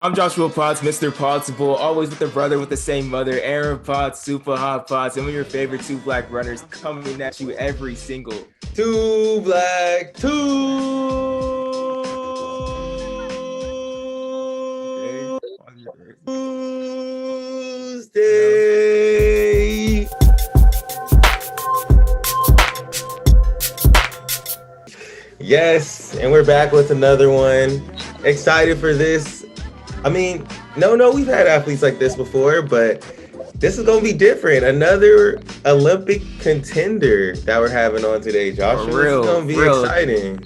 I'm Joshua Potts, Mr. Pottsable, always with the brother with the same mother, Aaron Potts, Super Hot Potts, and we're your favorite two black runners coming at you every single Two black day. Tuesday. Yes, and we're back with another one. Excited for this. I mean, no, we've had athletes like this before, but this is gonna be different. Another Olympic contender that we're having on today, For Joshua. This is real, gonna for be real. exciting.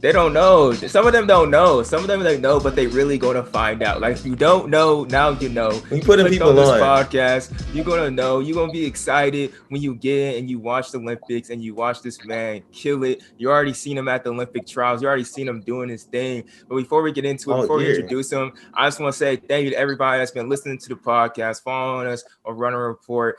They don't know. Some of them don't know. Some of them they know, but they really gonna find out. Like if you don't know, now you know. We You putting clicked on people this on. podcast, you're gonna know. You're gonna be excited when you get in and you watch the Olympics and you watch this man kill it. You already seen him at the Olympic trials. You already seen him doing his thing. But before we get into it, All before we year. introduce him, I just want to say thank you to everybody that's been listening to the podcast, following us on Runner Report,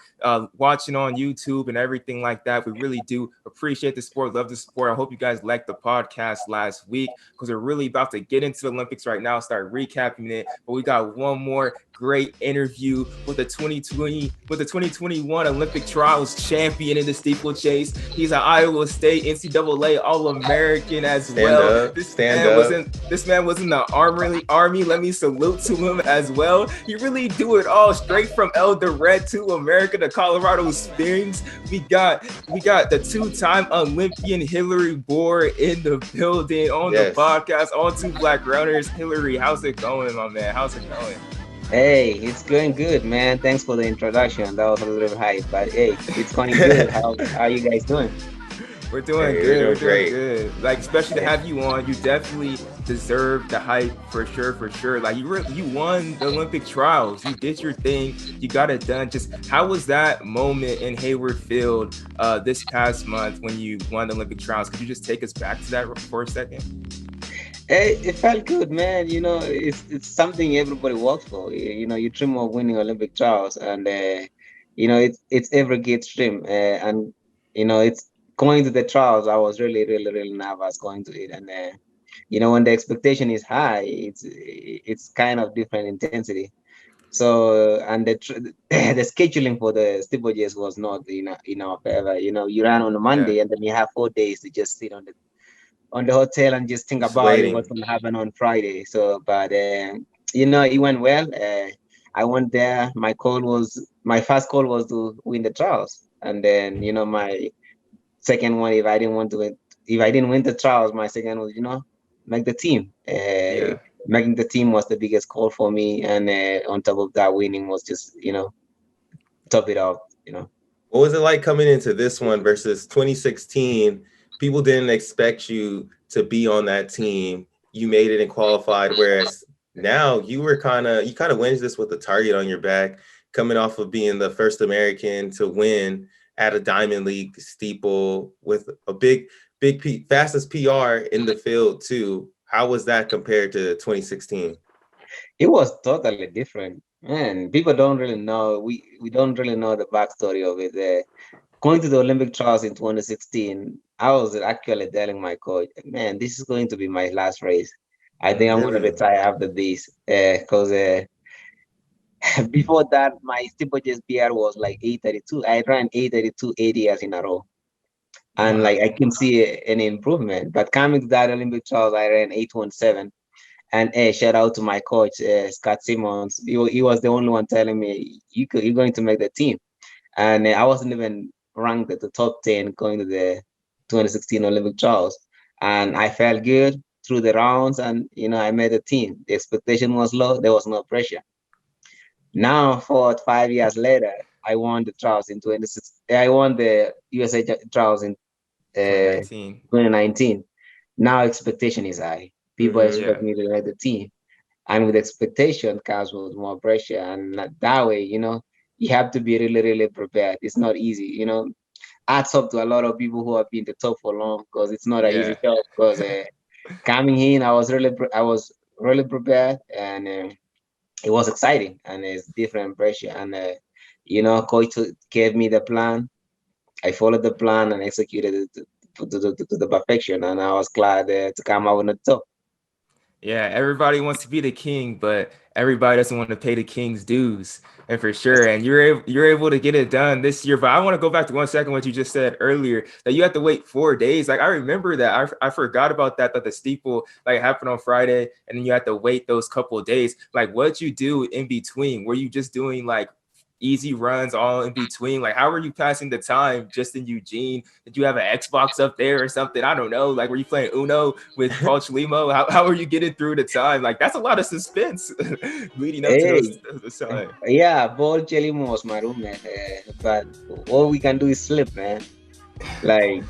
watching on YouTube and everything like that. We really do appreciate the support, love the support. I hope you guys liked the podcast last week because we're really about to get into the Olympics right now, start recapping it. But we got one more great interview with the 2021 Olympic trials champion in the steeplechase. He's an Iowa State NCAA All-American as Stand well. up. Stand up. This man was in the army. Let me salute to him as well. He really do it all straight from Eldoret to America to Colorado Springs. We got the two-time Olympian Hillary Bor in the building on the podcast. All two black runners. Hillary, how's it going, my man? How's it going? Hey, it's going good, man. Thanks for the introduction. That was a little hype, but hey, it's going good. How are you guys doing? We're doing Hey, good. we're We're doing doing great. good. Like, especially to have you on, you definitely deserve the hype for sure, for sure. Like, you won the Olympic trials. You did your thing. You got it done. Just how was that moment in Hayward Field this past month when you won the Olympic trials? Could you just take us back to that for a second? Hey, it felt good, man. It's something everybody works for. You dream of winning Olympic trials, and it's every kid's dream. And it's going to the trials. I was really, really, really nervous going to it, and when the expectation is high, it's kind of different intensity. So and the scheduling for the steeplechase was not in our favor. You ran on a Yeah, Monday and then you have 4 days to just sit on the hotel and just think Just about it, what's waiting. going to happen on Friday. So, but it went well. I went there. My first call was to win the trials, and then my second one, if I didn't win the trials, my second was make the team. yeah. Making the team was the biggest call for me, and on top of that, winning was just top it off. What was it like coming into this one versus 2016? People didn't expect you to be on that team. You made it and qualified, whereas now you kind of wins this with a target on your back, coming off of being the first American to win at a Diamond League steeple with a fastest PR in the field too. How was that compared to 2016? It was totally different. Man, people don't really know. We don't really know the backstory of it. Going to the Olympic trials in 2016, I was actually telling my coach, man, this is going to be my last race. I think I'm going to Really? retire after this. Because before that, my steeplechase PR was like 8:32. I ran 8:32 8 years in a row. And Wow. like I can see an improvement. But coming to that Olympic trials, I ran 8:17. And shout out to my coach, Scott Simmons. He was the only one telling me, you're going to make the team. And I wasn't even ranked at the top 10 going to the 2016 Olympic trials. And I felt good through the rounds, and I made the team. The expectation was low, there was no pressure. Now, 4 5 years later, I won the trials in 26. I won the USA trials in 2019. 2019. Now expectation is high. People Mm-hmm. Yeah. expect me to make the team, and with expectation comes with more pressure, and that way, you have to be really, really prepared. It's not easy. Adds up to a lot of people who have been the top for long, because it's not an easy Yeah. job. Because coming in, I was really prepared, and it was exciting, and it's different pressure. And coach gave me the plan. I followed the plan and executed it to the perfection, and I was glad to come out on the top. Yeah, everybody wants to be the king, but everybody doesn't want to pay the King's dues, and for sure, and you're able to get it done this year. But I want to go back to 1 second what you just said earlier, that you have to wait 4 days. Like I remember that. I forgot about that the steeple like happened on Friday, and then you had to wait those couple of days. Like what did you do in between? Were you just doing like easy runs all in between? Like how were you passing the time just in Eugene? Did you have an Xbox up there or something? I don't know. Like were you playing Uno with Paul Chelimo? How were you getting through the time? Like that's a lot of suspense leading up to Hey, those time. yeah, Paul Chelimo was my roommate, but all we can do is sleep, man. Like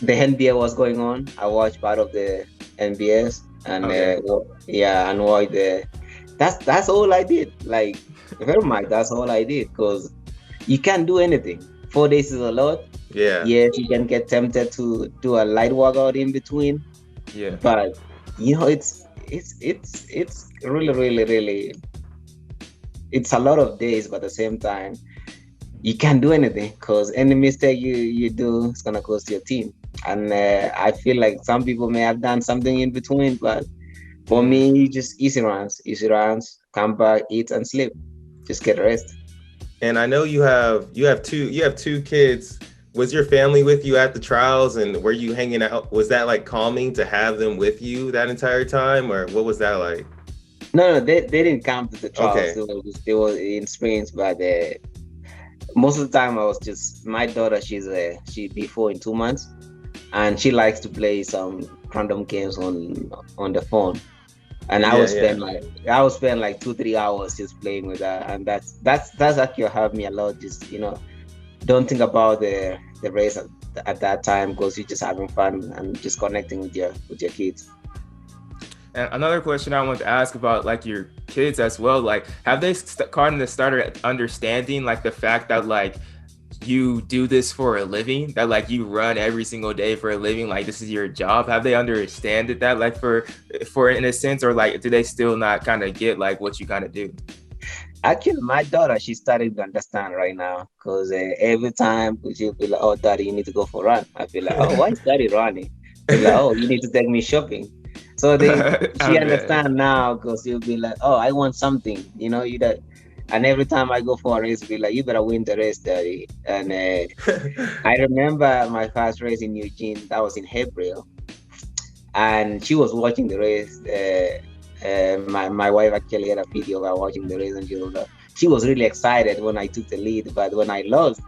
the NBA was going on. I watched part of the NBS and Okay. yeah, and watched the. That's all I did. Like very much, that's all I did because you can't do anything. 4 days is a lot. Yeah. Yes, you can get tempted to do a light workout in between, Yeah. but it's really really really it's a lot of days, but at the same time you can't do anything because any mistake you do is gonna cost your team. And I feel like some people may have done something in between, but for me, just easy runs, come back, eat and sleep, just get rest. And I know you have two kids. Was your family with you at the trials, and were you hanging out? Was that like calming to have them with you that entire time, or what was that like? No, they didn't come to the trials. Okay. They were in Springs, but most of the time I was just my daughter. She'd be 4 in 2 months, and she likes to play some random games on the phone. And I would Yeah. spend like 2-3 hours just playing with her, and that's actually helped me a lot. Just don't think about the race at that time because you're just having fun and just connecting with your kids. And another question I want to ask about like your kids as well, like have they kind of started understanding like the fact that like you do this for a living, that like you run every single day for a living, like this is your job? Have they understand that like for in a sense, or like do they still not kind of get like what you kind of do? Actually, my daughter, she's starting to understand right now because every time she'll be like, "Oh, daddy, you need to go for a run." I'll be like, "Oh, why is daddy running?" She'll be like, "Oh, you need to take me shopping." So I she bet. understand now because she'll be like, "Oh, I want something, you that." And every time I go for a race, be like, "You better win the race, daddy." And I remember my first race in Eugene. That was in April, and she was watching the race. My wife actually had a video of her watching the race, and she was really excited when I took the lead. But when I lost,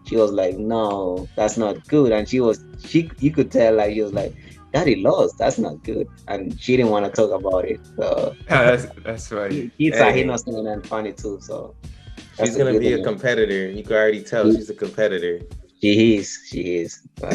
she was like, "No, that's not good." And you could tell like she was like, "Daddy lost. That's not good." And she didn't want to talk about it. So That's funny. kids are Hey, innocent and funny too. So she's that's a gonna good be a thing. competitor. You can already tell She, she's a competitor. she is. But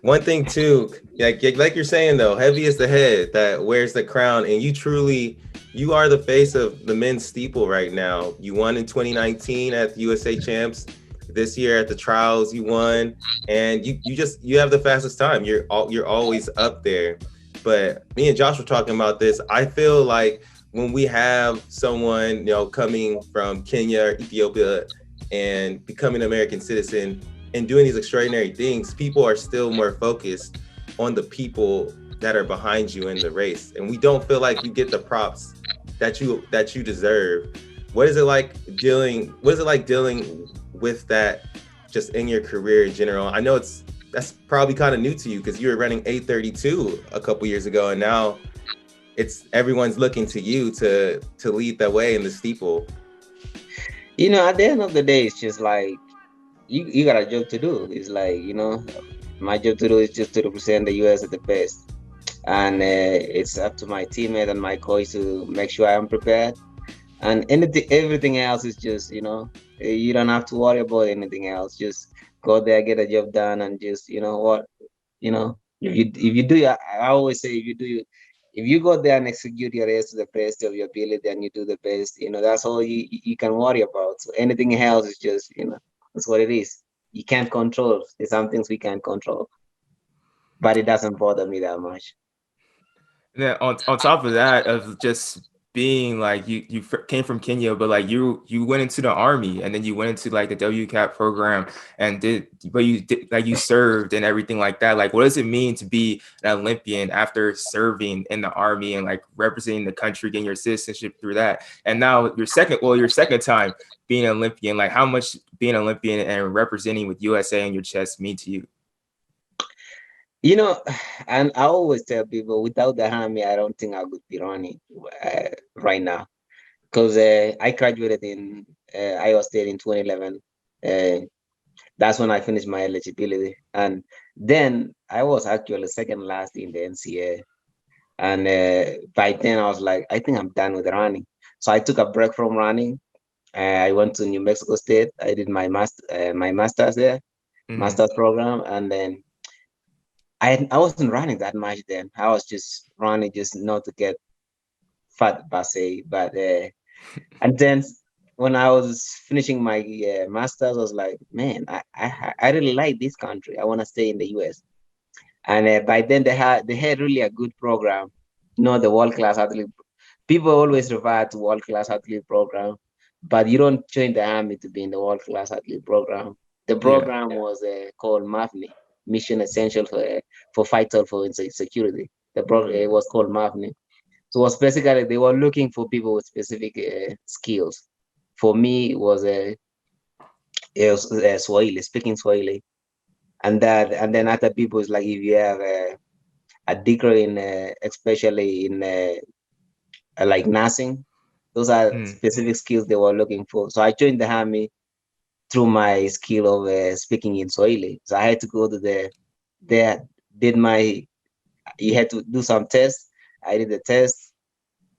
One thing too, like you're saying though, heavy is the head that wears the crown, and you are the face of the men's steeple right now. You won in 2019 at the USA Champs. This year at the trials, you won, and you have the fastest time. You're always up there. But me and Josh were talking about this. I feel like when we have someone coming from Kenya or Ethiopia and becoming an American citizen and doing these extraordinary things, people are still more focused on the people that are behind you in the race, and we don't feel like you get the props that you deserve. What is it like dealing with that just in your career in general? I know that's probably kind of new to you because you were running 8:32 a couple years ago, and now everyone's looking to you to lead the way in the steeple. at the end of the day, it's just like you got a job to do. It's like my job to do is just to represent the US at the best, and it's up to my teammate and my coach to make sure I'm prepared. And everything else is just you don't have to worry about anything else. Just go there, get a job done, and just if you do I always say if you go there and execute your race to the best of your ability and you do the best, that's all you can worry about. So anything else is just that's what it is. You can't control. There's some things we can't control, but it doesn't bother me that much. And then on top of that, of just being like you came from Kenya, but like you went into the army and then you went into like the WCAP program and you served and everything like that. Like, what does it mean to be an Olympian after serving in the army and like representing the country, getting your citizenship through that? And now your second time being an Olympian, like how much being an Olympian and representing with USA on your chest mean to you? You know, and I always tell people, without the army, I don't think I would be running right now, because I graduated in Iowa State in 2011. That's when I finished my eligibility, and then I was actually second last in the NCAA. And by then, I was like, I think I'm done with running. So I took a break from running. I went to New Mexico State. I did my master's there, master's program, and then I wasn't running that much then. I was just running just not to get fat per se. But and then when I was finishing my master's, I was like, man, I really like this country. I want to stay in the US. And by then they had really a good program, the world-class athlete. People always refer to world-class athlete program, but you don't join the army to be in the world-class athlete program. The program was called MAFNI, Mission Essential for Vital for Security. The program it was called MAFNI. So it was basically they were looking for people with specific skills. For me, it was Swahili, speaking Swahili, and then other people is like if you have a degree in especially in like nursing, those are specific skills they were looking for. So I joined the army through my skill of speaking in Swahili. So I had to go to you had to do some tests. I did the test,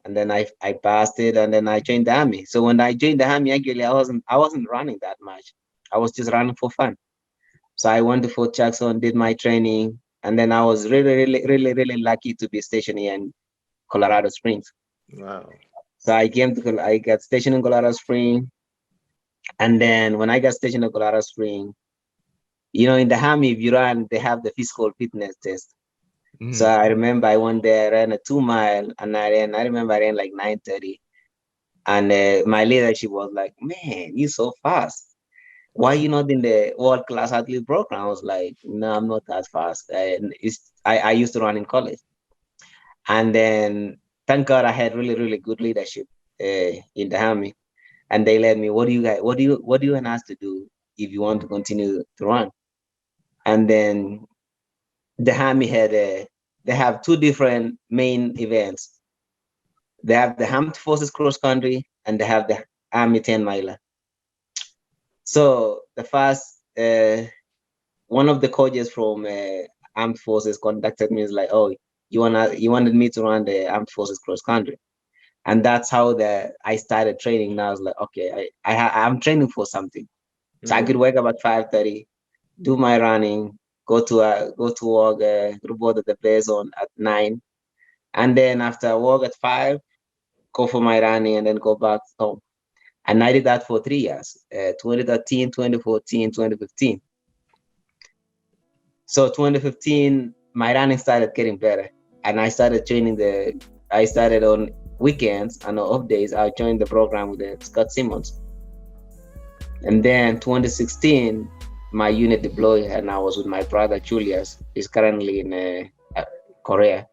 and then I passed it, and then I joined the army. So when I joined the army, actually I wasn't running that much. I was just running for fun. So I went to Fort Jackson, did my training, and then I was really lucky to be stationed here in Colorado Springs. Wow. So I got stationed in Colorado Springs. And then when I got stationed in Colorado Springs, in the army, if you run, they have the physical fitness test. So I remember I went there, ran a 2 mile, and I remember I ran like 9:30. And my leadership was like, man, you're so fast. Why you not in the world-class athlete program? I was like, no, I'm not that fast. I used to run in college. And then thank God I had really good leadership in the army. And they let me, what do you want us to do if you want to continue to run? And then the army they have two different main events. They have the Armed Forces cross country and they have the Army 10 miler. So the first, one of the coaches from Armed Forces contacted me. Is like, oh, you wanted me to run the Armed Forces cross country, and that's how I started training. Now I was like, okay, I'm training for something, so I could wake up at 5:30, do my running, go to work, report at the play zone at 9, and then after work at 5, go for my running, and then go back home. And I did that for 3 years, 2013, 2014, 2015. So 2015, my running started getting better. And I started on weekends and on off days, I joined the program with Scott Simmons. And then 2016, my unit deployed and I was with my brother, Julius. He's currently in Korea.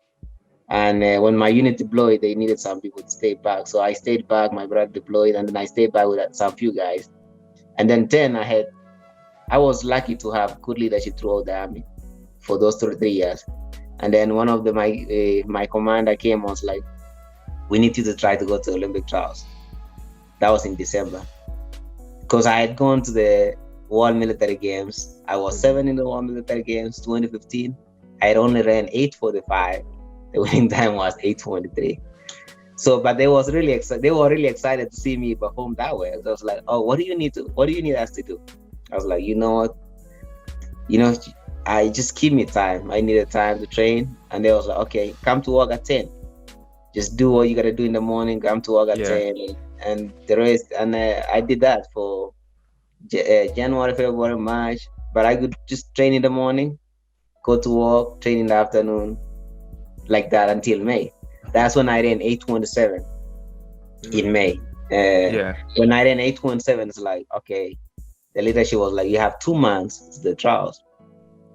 And when my unit deployed, they needed some people to stay back. So I stayed back, my brother deployed, and then I stayed back with some few guys. And then 10, I was lucky to have good leadership throughout the army for those 3 years. And then one of my commander came and was like, we need you to try to go to Olympic trials. That was in December. Because I had gone to the World Military Games. I was 7 in the World Military Games, 2015. I had only ran 8:45. The winning time was 8:23. So, but they were really excited to see me perform that way. So I was like, oh, what do you need us to do? I was like, you know what? I just give me time. I needed time to train. And they was like, okay, come to work at 10. Just do what you got to do in the morning, come to work at 10. And the rest, and I did that for January, February, March. But I could just train in the morning, go to work, train in the afternoon, like that until May. That's when I ran 8:27. in May. When I ran 8.17, it's like, okay, the leadership was like, you have 2 months to the trials.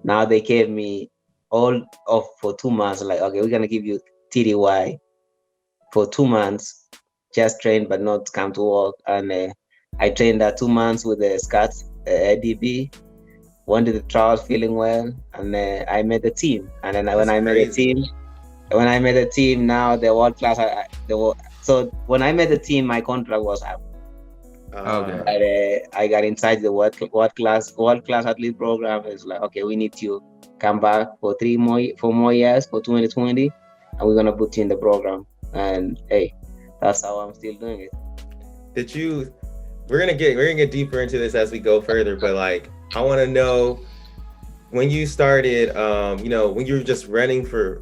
Now they gave me all off for 2 months. Like, okay, we're gonna give you TDY for 2 months, just train but not come to work. And I trained that 2 months with the Scots ADB. Went to the trials feeling well, and I made the team. And then when I made the team, now the world class. So when I made the team, my contract was up. Okay. But I got inside the world class athlete program. It's like, okay, we need you come back for 4 more years for 2020, and we're gonna put you in the program. And hey, that's how I'm still doing it. We're gonna get deeper into this as we go further, but like, I want to know, when you started, when you were just running for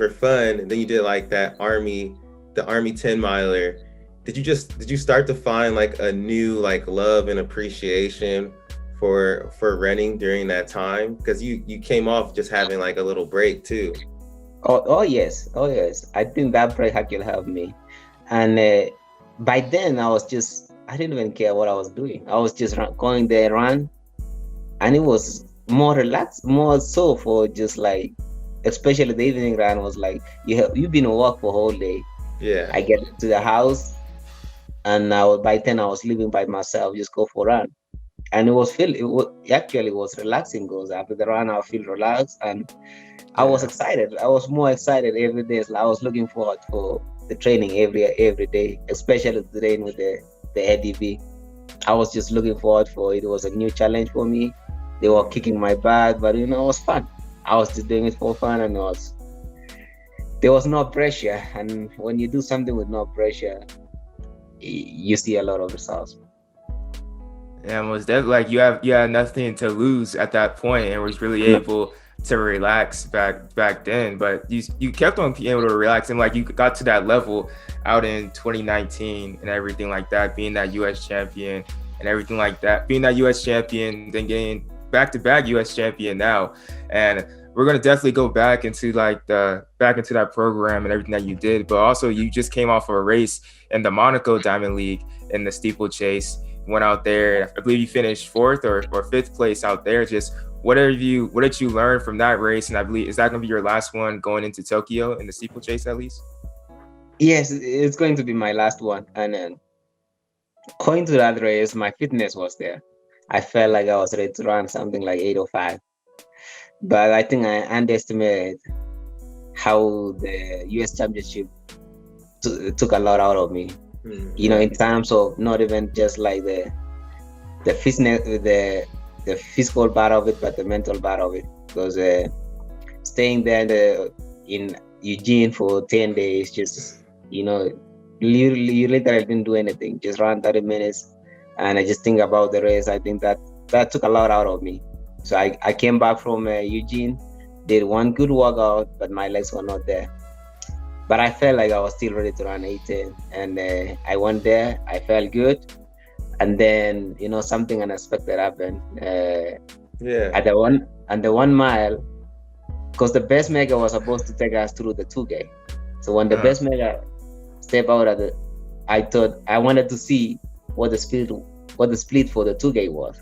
fun, and then you did like the Army 10 miler. Did you start to find like a new like love and appreciation for running during that time? Because you came off just having like a little break too. Oh yes. I think that break actually helped me. And by then I didn't even care what I was doing. I was just going there, run. And it was more relaxed, more so for just like, especially the evening run was like, you've been at work for a whole day. Yeah. I get to the house, and by then I was living by myself, just go for a run. And it was relaxing, because after the run I feel relaxed, and I was excited. I was more excited every day. So I was looking forward for the training every day, especially the training with the ADB. I was just looking forward for it. It was a new challenge for me. They were kicking my butt, but it was fun. I was just doing it for fun, and there was no pressure. And when you do something with no pressure, you see a lot of results. Yeah, most definitely. Like you had nothing to lose at that point, and was really able to relax back then. But you kept on being able to relax, and like you got to that level out in 2019 and everything like that, being that U.S. champion and everything like that, being that U.S. champion, then getting back-to-back U.S. champion now. And we're going to definitely go back into that program and everything that you did. But also, you just came off of a race in the Monaco Diamond League in the Steeplechase. Went out there, I believe you finished 4th or 5th place out there. Just what did you learn from that race? And I believe, is that going to be your last one going into Tokyo in the Steeplechase at least? Yes, it's going to be my last one. And then going to that race, my fitness was there. I felt like I was ready to run something like 8:05. But I think I underestimated how the U.S. Championship took a lot out of me. In terms of not even just like the fitness, the physical part of it, but the mental part of it. Because staying there in Eugene for 10 days, just you literally didn't do anything, just run 30 minutes. And I just think about the race. I think that took a lot out of me. So I came back from Eugene, did one good workout, but my legs were not there. But I felt like I was still ready to run 8:10. And I went there, I felt good. And then, something unexpected happened. At the 1 mile, because the best maker was supposed to take us through the 2K. So when the best maker stepped out I thought I wanted to see what the split for the 2K was.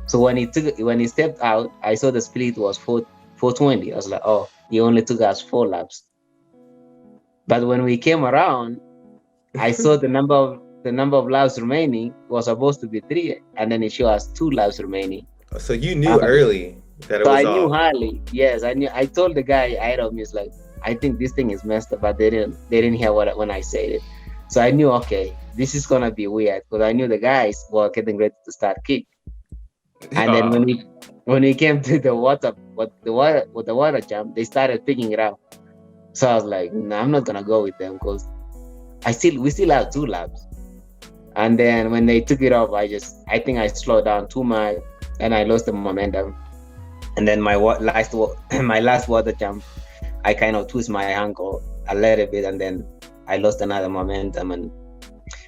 So when he stepped out, I saw the split was 420. I was like, oh, he only took us 4 laps. But when we came around, I saw the number of laps remaining was supposed to be 3, and then it showed us 2 laps remaining. So you knew early that it was off. So I knew early. Yes, I knew. I told the guy ahead of me, it's like, I think this thing is messed up, but they didn't hear when I said it. So I knew, okay, this is gonna be weird, because I knew the guys were getting ready to start kick. And then when we came to the water jump, they started picking it up. So I was like, no, I'm not gonna go with them, because we still have 2 laps. And then when they took it off, I think I slowed down too much, and I lost the momentum. And then my last water jump, I kind of twist my ankle a little bit, and then I lost another momentum, and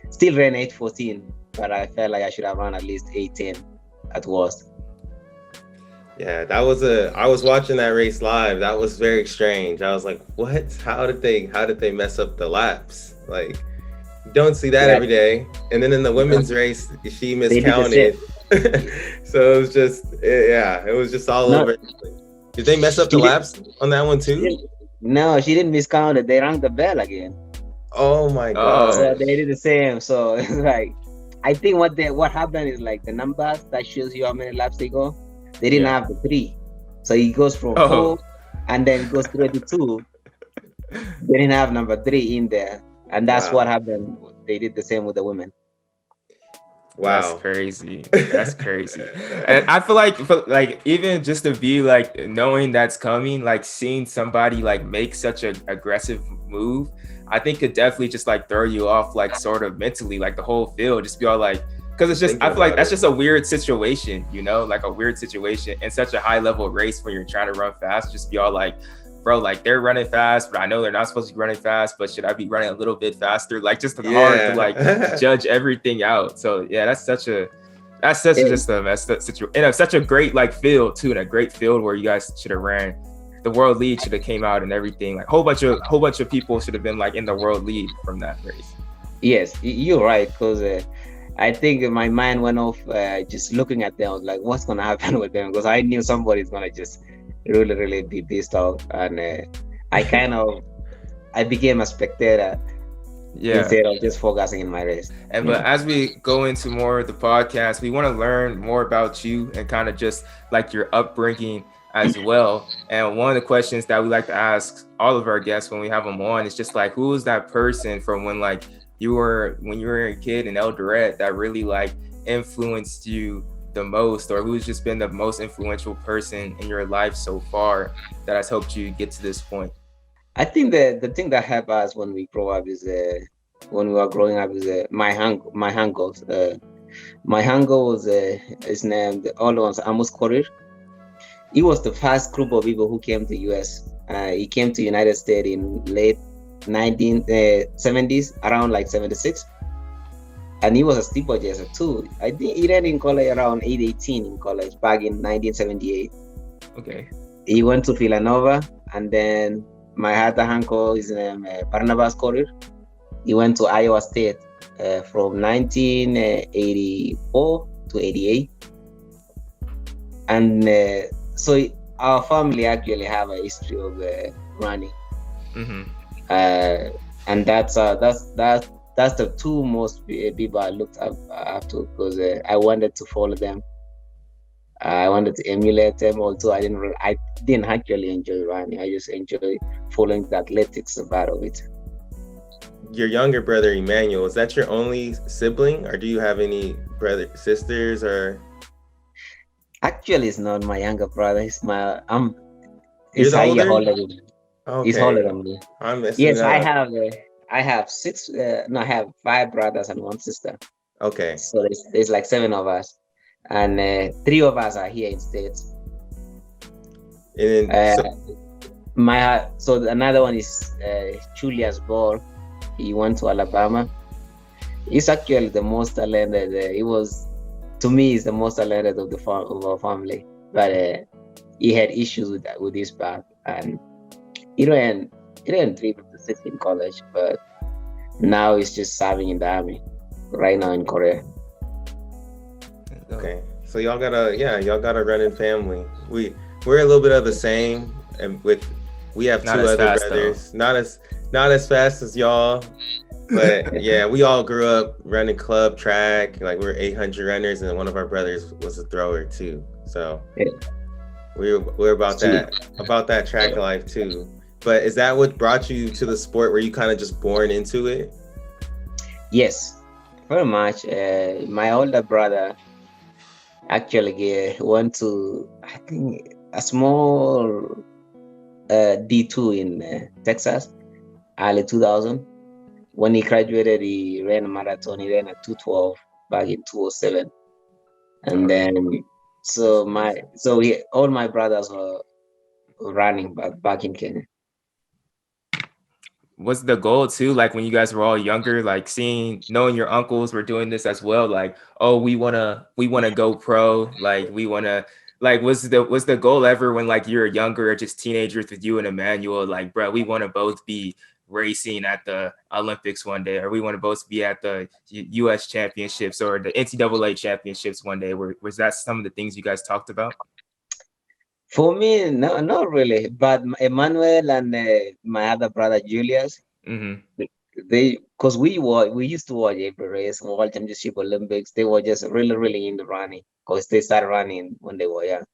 still ran 8:14, but I felt like I should have run at least 8:10 at worst. Yeah, I was watching that race live. That was very strange. I was like, what? How did they mess up the laps? Like, Don't see that Yeah, every day. And then in the women's race, she they did the same. miscounted. So it was just, yeah, it was just all No, over. Did they mess up the she did. laps on that one She too? didn't. No, she didn't miscount it. They rang the bell again. Oh my Oh, So gosh. they did the same. So it's like, I think what happened is like the numbers that shows you how many laps they go. They didn't Yeah. have the 3, so it goes from oh, 4, and then it goes 32. They didn't have number 3 in there, and that's what Wow. happened. They did the same with the women. that's Wow. crazy. That's crazy. And I feel like even just to be like knowing that's coming, like seeing somebody like make such an aggressive move, I think could definitely just like throw you off, like sort of mentally, like the whole field, just be all like, because it's just, Thinking I feel like about that's it. just a weird situation, you know, like a weird situation in such a high level race when you're trying to run fast, just be all like, bro, like they're running fast, but I know they're not supposed to be running fast, but should I be running a little bit faster? Like just hard to like Yeah. judge everything out. So yeah, that's such And just a messed up situation. And such a great like field too, and a great field where you guys should have ran. The world lead should have came out and everything. Like whole bunch of people should have been like in the world lead from that race. yes, you're right, because I think my mind went off just looking at them. I was like, what's gonna happen with them? Because I knew somebody's gonna just really, really be pissed off, and I became a spectator Yeah. instead of just focusing in my race. And but as we go into more of the podcast, we want to learn more about you and kind of just like your upbringing as well. And one of the questions that we like to ask all of our guests when we have them on is just like, who is that person from when like when you were a kid in Eldoret that really like influenced you the most, or who's just been the most influential person in your life so far that has helped you get to this point? I think the thing that helped us when we grow up is when we were growing up is my uncles. My uncle was his name all ones Amos Korir. He was the first group of people who came to US. He came to United States in late 1970s, around like 76. And he was a steeplechase too. I think he ran in college around 818 in college back in 1978. Okay. He went to Villanova, and then my other uncle is named Barnabas Korir. He went to Iowa State from 1984 to 88. And so our family actually have a history of running. Mm-hmm. And that's the two most people I looked up to, because I wanted to follow them. I wanted to emulate them. Although I didn't actually enjoy running. I just enjoy following the athletics part of it. Your younger brother Emmanuel, is that your only sibling, or do you have any sisters or? Actually, it's not my younger brother. It's my You're He's the a year older? older than me. He's Okay, older than me. I'm messing Yes, I up. have six. No, I have 5 brothers and 1 sister. Okay, So there's like 7 of us, and 3 of us are here in States. and then So another one is Julius Bor. He went to Alabama. He's actually the most talented. To me, he's the most talented of our family. But he had issues with his back, and he ran 356 in college, but now he's just serving in the army right now in Korea. okay, so y'all got a running family. We're a little bit of the same, and we have Not 2 as other fast, brothers. Not as fast as y'all, but yeah, we all grew up running club track. Like we're 800 runners, and one of our brothers was a thrower too. So Yeah. we're about that track life too. But is that what brought you to the sport? Were you kind of just born into it? Yes, very much. My older brother actually went to, I think, a small D2 in Texas, early 2000. When he graduated, he ran a marathon. He ran a 2:12 back in 2007. And then, all my brothers were running back in Kenya. What's the goal too? Like when you guys were all younger, like knowing your uncles were doing this as well, like, oh, we wanna go pro, like we wanna, like, was the goal ever when like you're younger or just teenagers with you and Emmanuel, like, bro, we want to both be racing at the Olympics one day, or we want to both be at the U.S. championships or the NCAA championships one day? Was that some of the things you guys talked about? For me, no, not really. But Emmanuel and my other brother Julius, because we used to watch every race, World Championship, Olympics. They were just really, really into running because they started running when they were young.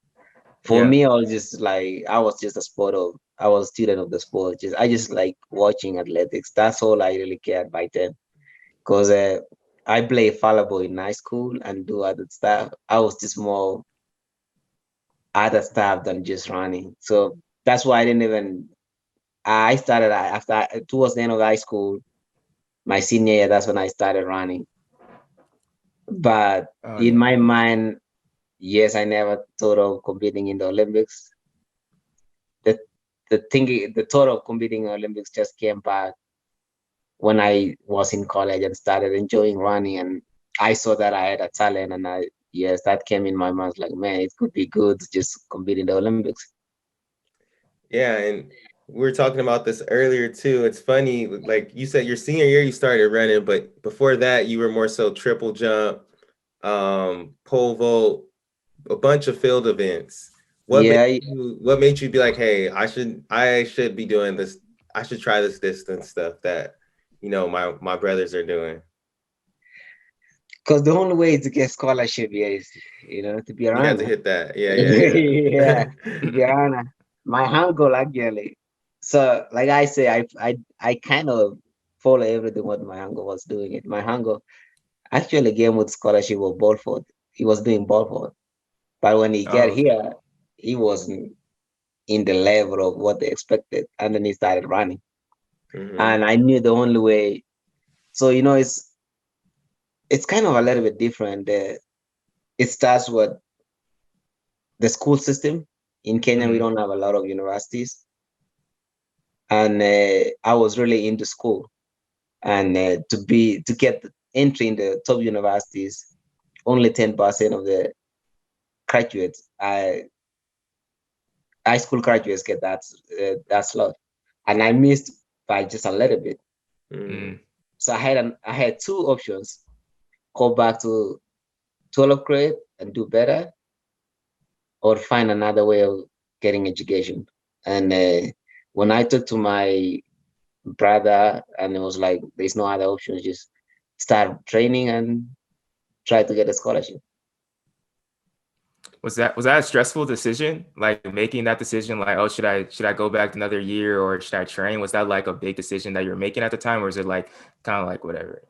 For me, I was just like, I was just I was a student of the sport. I just like watching athletics. That's all I really cared by then. Because I played volleyball in high school and do other stuff. I was just more other stuff than just running. So that's why I started after, towards the end of high school, my senior year, that's when I started running. But in my mind, yes, I never thought of competing in the Olympics. The thought of competing in the Olympics just came back when I was in college and started enjoying running, and I saw that I had a talent, and that came in my mind like, man, it could be good to just compete in the Olympics. Yeah, and we were talking about this earlier too. It's funny, like you said, your senior year you started running, but before that you were more so triple jump, pole vault, a bunch of field events. What made you be like, hey, I should be doing this. I should try this distance stuff that, my brothers are doing. Because the only way to get scholarship here is, to be around. You have to hit that. Yeah. Yeah, to be honest. My uncle actually. So, like I say, I kind of follow everything what my uncle was doing. It. My uncle actually came with scholarship of Balford. He was doing Balford, but when he got here, he wasn't in the level of what they expected, and then he started running. And I knew the only way. So it's kind of a little bit different. It starts with the school system. In Kenya, we don't have a lot of universities. And I was really into school. And to get entry in the top universities, only 10% of the graduates, high school graduates get that slot. And I missed by just a little bit. So I had two options: go back to 12th grade and do better, or find another way of getting education. And when I talked to my brother, and it was like, there's no other option, just start training and try to get a scholarship. Was that a stressful decision? Like making that decision, like, oh, should I go back another year or should I train? Was that like a big decision that you're making at the time, or is it like kind of like whatever?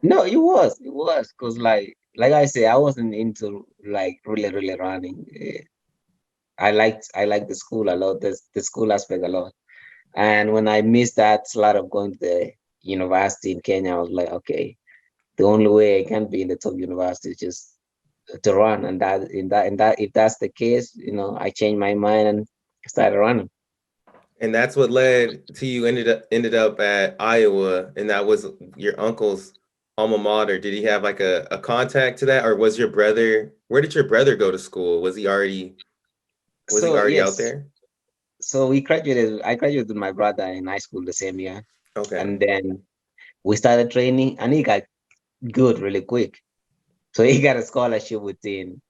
No, it was because like I say, I wasn't into like really running. I liked the school a lot, the school aspect a lot. And when I missed that slot of going to the university in Kenya, I was like, okay, the only way I can be in the top university is just to run. And if that's the case, I changed my mind and started running. And that's what led to you ended up at Iowa, and that was your uncle's alma mater. Did he have like a contact to that, or was your brother? Where did your brother go to school? Was he already out there? So I graduated with my brother in high school the same year. Okay. And then we started training, and he got good really quick. So he got a scholarship within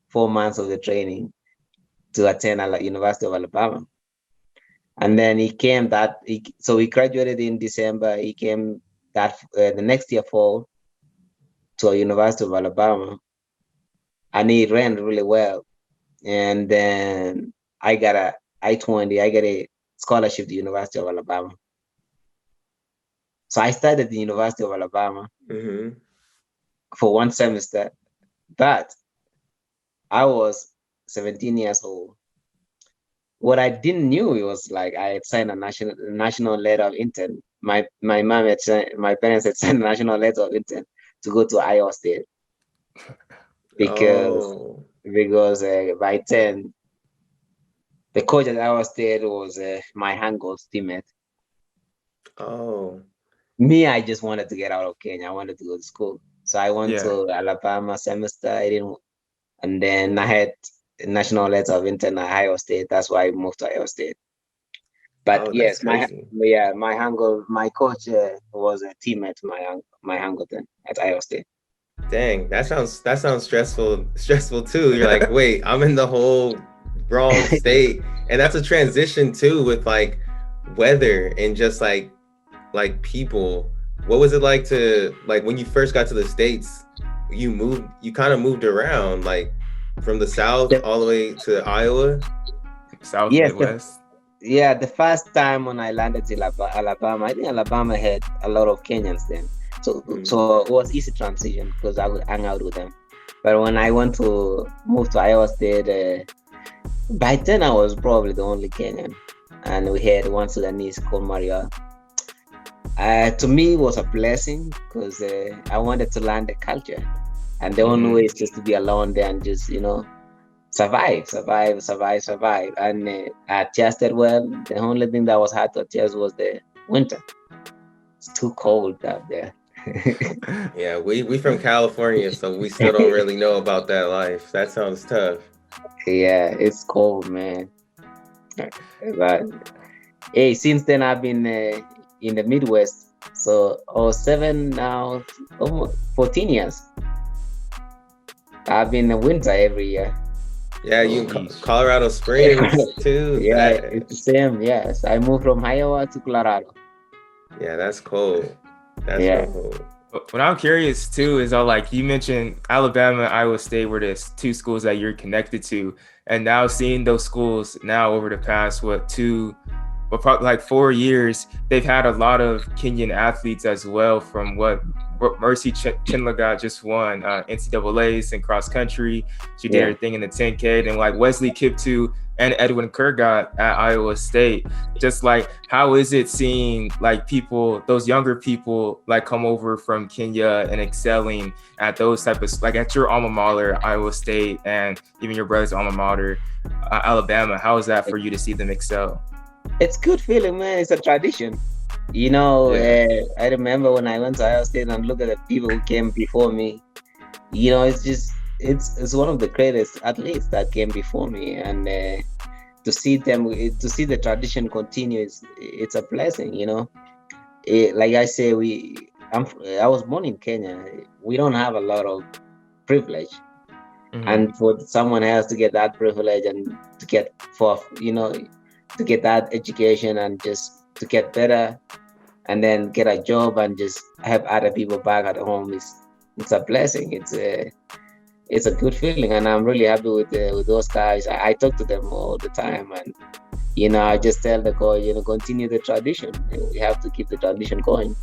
4 months of the training to attend University of Alabama. And then he graduated in December. He came the next year fall to University of Alabama, and he ran really well. And then I got a I-20. I got a scholarship to the University of Alabama. So I started at the University of Alabama for one semester, but I was 17 years old. What I didn't knew was like I had signed a national letter of intent. My parents had signed a national letter of intent to go to Iowa State because by then the coach at Iowa State was my uncle's teammate. Oh. Me, I just wanted to get out of Kenya. I wanted to go to school. So I went to Alabama semester. And then I had a national letter of intent at Iowa State. That's why I moved to Iowa State. But Oh, that's yes, crazy. my uncle, my coach was a teammate to my uncle then at Iowa State. Dang, that sounds stressful too. You're like, wait, I'm in the whole wrong state. And that's a transition too with like weather and just like people. What was it like to like when you first got to the States, you kind of moved around like from the South The- all the way to Iowa? South yes, Midwest. the first time when I landed in Alabama, I think Alabama had a lot of Kenyans then. So it was easy transition because I would hang out with them. But when I went to move to Iowa State, by then I was probably the only Kenyan, and we had one Sudanese called Maria. To me, it was a blessing because I wanted to learn the culture, and the only way is just to be alone there and just survive. And I adjusted well. The only thing that was hard to adjust was the winter. It's too cold out there. Yeah, we from California, so we still don't really know about that life. That sounds tough. Yeah, it's cold, man. But hey, since then I've been in the Midwest. So 07 now, almost 14 years. I've been in winter every year. Yeah, you in Yeesh. Colorado Springs too. Yeah, it's the same. Yes, I moved from Iowa to Colorado. Yeah, that's cold. That's Yeah. real cold. What I'm curious too is, like you mentioned, Alabama, Iowa State were the two schools that you're connected to, and now seeing those schools now over the past probably like 4 years, they've had a lot of Kenyan athletes as well. From what Mercy Chinlagat just won NCAAs in cross country. She did her thing in the 10K. And like Wesley Kiptu and Edwin Kurgat at Iowa State. Just like, how is it seeing like people, those younger people, like come over from Kenya and excelling at those type of, like at your alma mater, Iowa State, and even your brother's alma mater, Alabama? How is that for you to see them excel? It's good feeling, man. It's a tradition. I remember when I went to Iowa State and look at the people who came before me. It's just it's one of the greatest athletes that came before me, and to see the tradition continue, it's a blessing. Like I say, I was born in Kenya. We don't have a lot of privilege, and for someone else to get that privilege and to get to get that education and just to get better and then get a job and just help other people back at home, it's a blessing. It's a good feeling, and I'm really happy with those guys. I talk to them all the time, and I just tell the coach, continue the tradition. We have to keep the tradition going.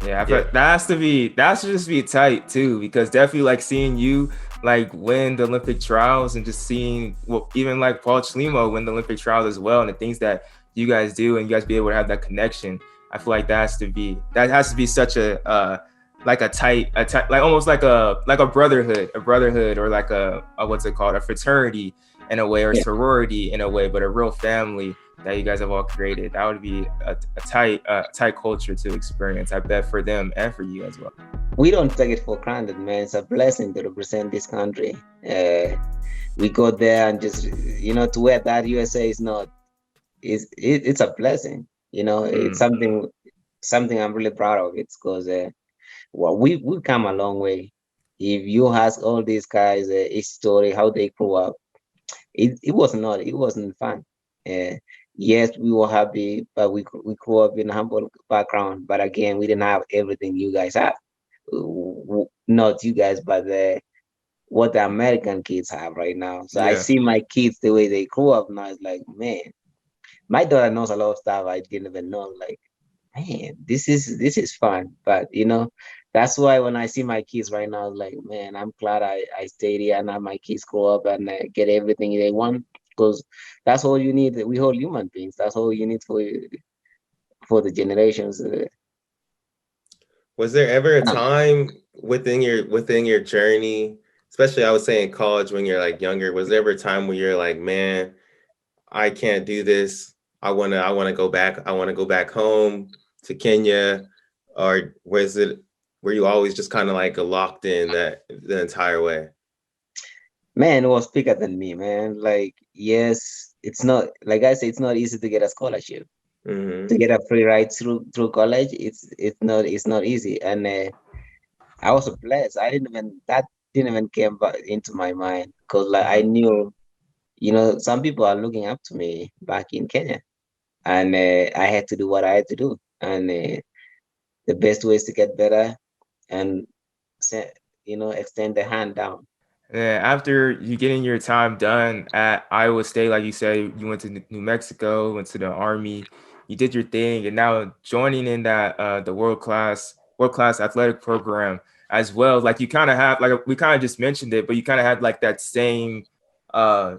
Yeah, that should just be tight too, because definitely like seeing you like win the Olympic trials and just seeing even like Paul Chelimo win the Olympic trials as well, and the things that you guys do, and you guys be able to have that connection. I feel like that has to be such a like a tight, like almost like a brotherhood, or like a what's it called, a fraternity in a way, or sorority in a way, but a real family that you guys have all created. That would be a tight culture to experience, I bet, for them and for you as well. We don't take it for granted, man. It's a blessing to represent this country. We go there and just to wear that USA is not. It's a blessing. It's something I'm really proud of. It's because we've come a long way. If you ask all these guys a story how they grew up, it wasn't fun. Yes, we were happy, but we grew up in a humble background. But again, we didn't have everything you guys have. Not you guys, but what the American kids have right now. So I see my kids the way they grew up now. It's like, man, my daughter knows a lot of stuff I didn't even know. Like, man, this is fun. But that's why when I see my kids right now, like, man, I'm glad I stayed here and now my kids grow up and get everything they want, because that's all you need. We all human beings. That's all you need for the generations. Was there ever a time within your journey, especially I would say in college when you're like younger, was there ever a time where you're like, man, I can't do this. I wanna go back. I want to go back home to Kenya, or were you always just kind of like locked in that the entire way? Man, it was bigger than me, man. Like, yes, it's not, like I said, it's not easy to get a scholarship, Mm-hmm. to get a free ride through college. It's not easy. And I was blessed. That didn't even came back into my mind, because like I knew, some people are looking up to me back in Kenya, and I had to do what I had to do. And the best way is to get better and extend the hand down. Yeah, after you getting your time done at Iowa State, like you said, you went to New Mexico, went to the Army, you did your thing, and now joining in that the world class athletic program as well. Like you kind of have, like we kind of just mentioned it, but you kind of had like that same uh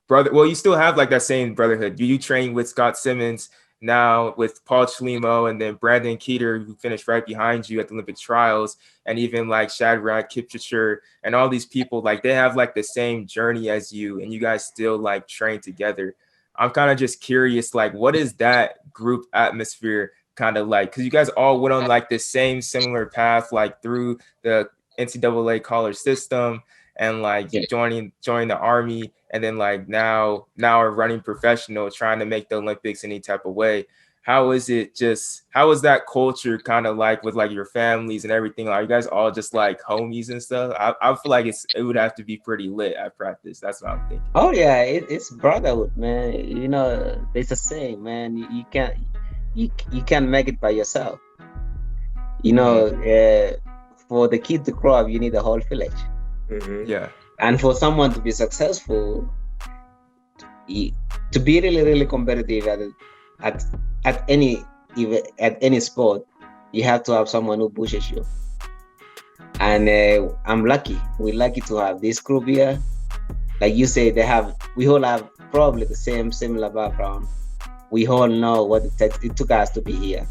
brother. Well, you still have like that same brotherhood. You train with Scott Simmons now, with Paul Chlemo, and then Brandon Keeter, who finished right behind you at the Olympic trials, and even like Shadrach Kipchirchir and all these people. Like they have like the same journey as you, and you guys still like train together. I'm kind of just curious, like what is that group atmosphere kind of like? Because you guys all went on like the same similar path, like through the NCAA college system, and like joining the Army, and then like now are running professional, trying to make the Olympics any type of way. How is that culture kind of like with like your families and everything? Are you guys all just like homies and stuff? I feel like it would have to be pretty lit at practice. That's what I'm thinking. Oh yeah, it's brotherhood, man. There's a saying, man. You can't make it by yourself. For the kid to grow up, you need the whole village. Mm-hmm. Yeah. And for someone to be successful, to be really, really competitive at any sport, you have to have someone who pushes you. And I'm lucky. We're lucky to have this group here. Like you say, we all have probably the similar background. We all know what it took us to be here.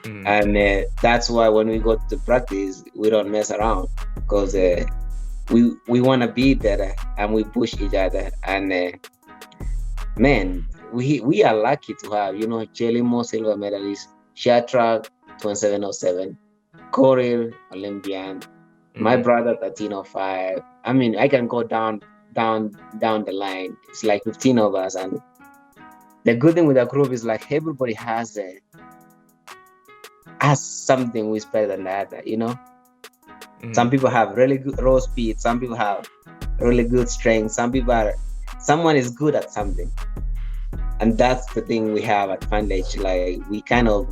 Mm-hmm. And that's why when we go to practice, we don't mess around, because we want to be better, and we push each other. And man, we are lucky to have, Chelimo, silver medalist, Shadrach, 2707, Corey, Olympian, my brother, 1305. I mean, I can go down the line. It's like 15 of us. And the good thing with the group is like everybody has something which is better than the other, Some people have really good raw speed. Some people have really good strength. Someone is good at something. And that's the thing we have advantage. Like we kind of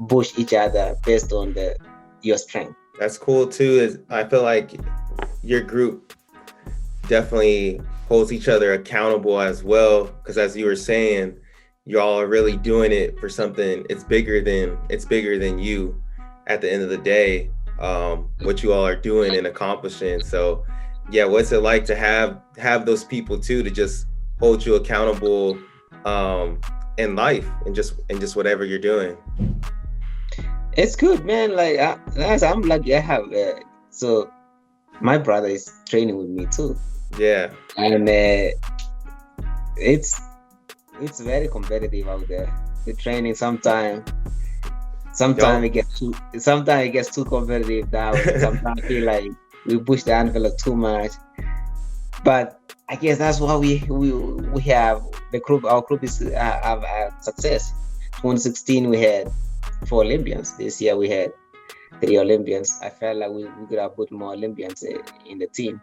push each other based on your strength. That's cool too. Is I feel like your group definitely holds each other accountable as well. Because as you were saying, y'all are really doing it for something. It's bigger than you at the end of the day. What you all are doing and accomplishing. So yeah, what's it like to have those people too, to just hold you accountable in life and just whatever you're doing? It's good, man. Like I'm lucky. I have so my brother is training with me too. Yeah. And it's very competitive out there. The training sometimes it gets too competitive now. Sometimes I feel like we push the envelope too much. But I guess that's why we have the group. Our group is have success. 2016 we had 4 Olympians. This year we had 3 Olympians. I felt like we could have put more Olympians in the team.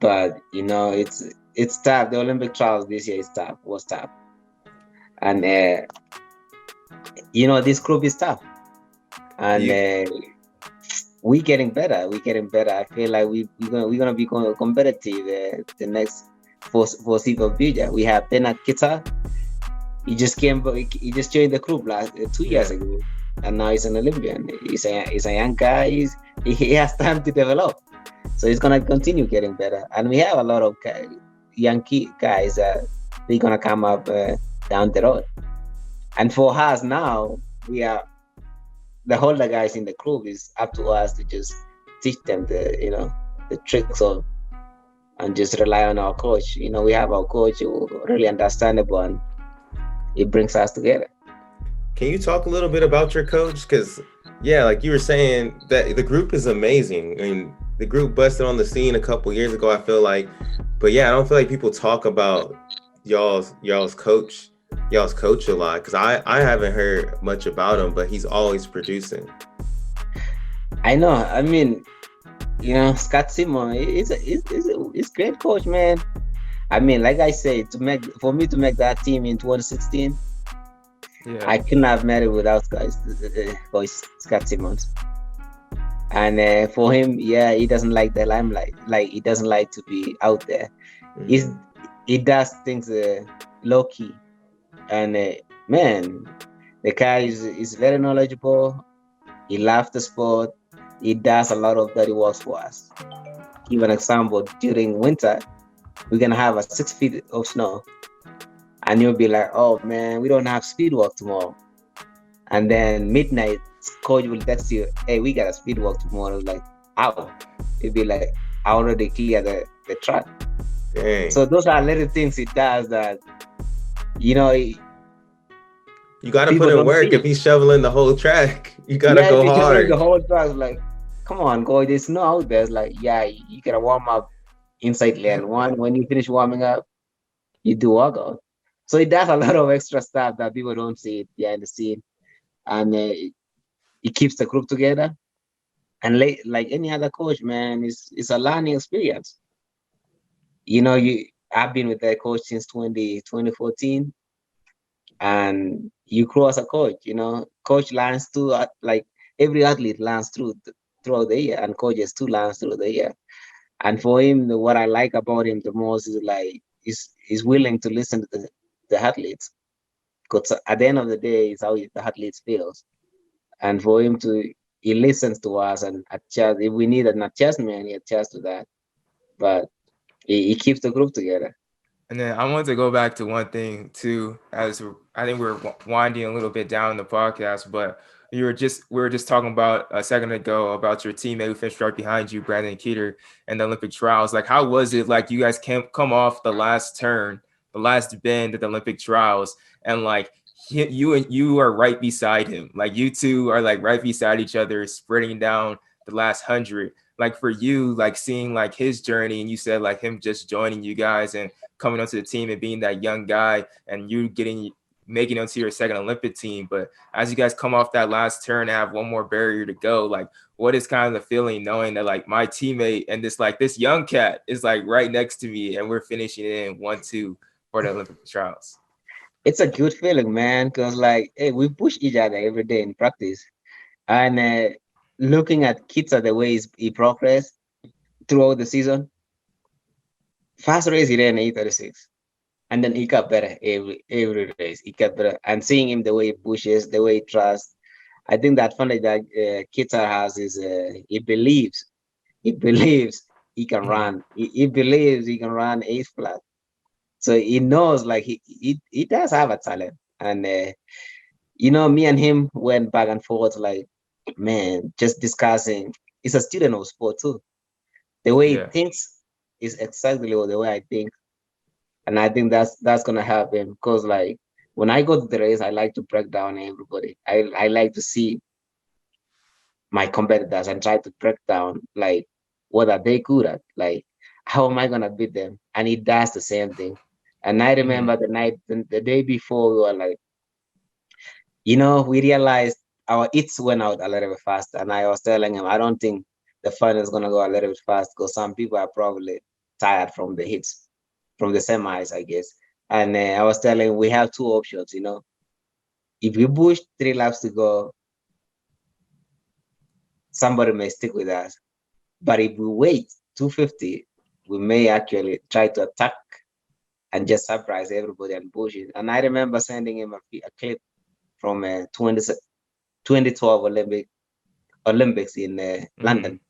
But it's tough. The Olympic trials this year was tough. And this group is tough. And we're getting better. I feel like we're gonna be competitive the next foreseeable future. We have Bernard Kita. He just joined the group 2 years ago, and now he's an Olympian. He's a young guy. He has time to develop, so he's gonna continue getting better. And we have a lot of young guys that they're gonna come up down the road. And for us now, we are the older guys in the group. Is up to us to just teach them the tricks of, and just rely on our coach. We have our coach who really understandable, and it brings us together. Can you talk a little bit about your coach? Because yeah, like you were saying, that the group is amazing. I mean, the group busted on the scene a couple years ago, I feel like. But yeah, I don't feel like people talk about y'all's coach a lot? Because I haven't heard much about him, but he's always producing. I know. I mean, Scott Simon is great coach, man. I mean, like I said, for me to make that team in 2016, I couldn't have made it without Coach Scott Simmons. And for him, he doesn't like the limelight. Like, he doesn't like to be out there. He does things low key. And man, the guy is very knowledgeable. He loves the sport. He does a lot of dirty works for us. Give an example: during winter, we're gonna have 6 feet of snow, and you'll be like, "Oh man, we don't have speed walk tomorrow." And then midnight, coach will text you, "Hey, we got a speed walk tomorrow." Like, how? It'd be like, "I already clear the track." Dang. So those are little things he does that, you got to put in work. If he's shoveling the whole track, you got to go hard. The whole track, like, come on, coach, there's snow out there. It's like, you got to warm up inside lane one. When you finish warming up, you do workout. So he does a lot of extra stuff that people don't see behind the scene. And he keeps the group together. And like any other coach, man, it's a learning experience. I've been with that coach since 2014, and you grow as a coach. Coach learns too. Like, every athlete learns throughout the year, and coaches too learns through the year. And for him, what I like about him the most is like he's willing to listen to the athletes, because at the end of the day, it's how the athletes feels. And for him he listens to us and adjust. If we need an adjustment, he adjusts to that. But he keeps the group together. And then I wanted to go back to one thing too, as I think we're winding a little bit down the podcast, but we were just talking about a second ago about your teammate who finished right behind you, Brandon Keeter, and the Olympic trials. Like, how was it? Like, you guys come off the last turn, the last bend at the Olympic trials, and like you are right beside him. Like, you two are like right beside each other, sprinting down the last 100. Like, for you, like seeing like his journey, and you said like him just joining you guys and coming onto the team and being that young guy, and you making it onto your second Olympic team. But as you guys come off that last turn and have one more barrier to go, like, what is kind of the feeling knowing that like my teammate and this young cat is like right next to me, and we're finishing in 1-2 for the Olympic trials? It's a good feeling, man, because like, hey, we push each other every day in practice, and looking at Kita, the way he progressed throughout the season. First race he ran 8:36, and then he got better every race. He got better, and seeing him the way he pushes, the way he trusts, I think that fun that Kita has is he believes he can run. He believes he can run 8 flat. So he knows like he does have a talent, and me and him went back and forth, like, man, just discussing. He's a student of sport too. The way he thinks is exactly the way I think, and I think that's gonna help him, because like when I go to the race, I like to break down everybody. I like to see my competitors and try to break down like what are they good at, like how am I gonna beat them, and he does the same thing. And I remember the day before, we were like, we realized our hits went out a little bit fast, and I was telling him I don't think the fun is gonna go a little bit fast, because some people are probably tired from the hits, from the semis, I guess. And I was telling him we have 2 options. If we push 3 laps to go, somebody may stick with us. But if we wait 250, we may actually try to attack and just surprise everybody and push it. And I remember sending him a clip from 2012 Olympics in London.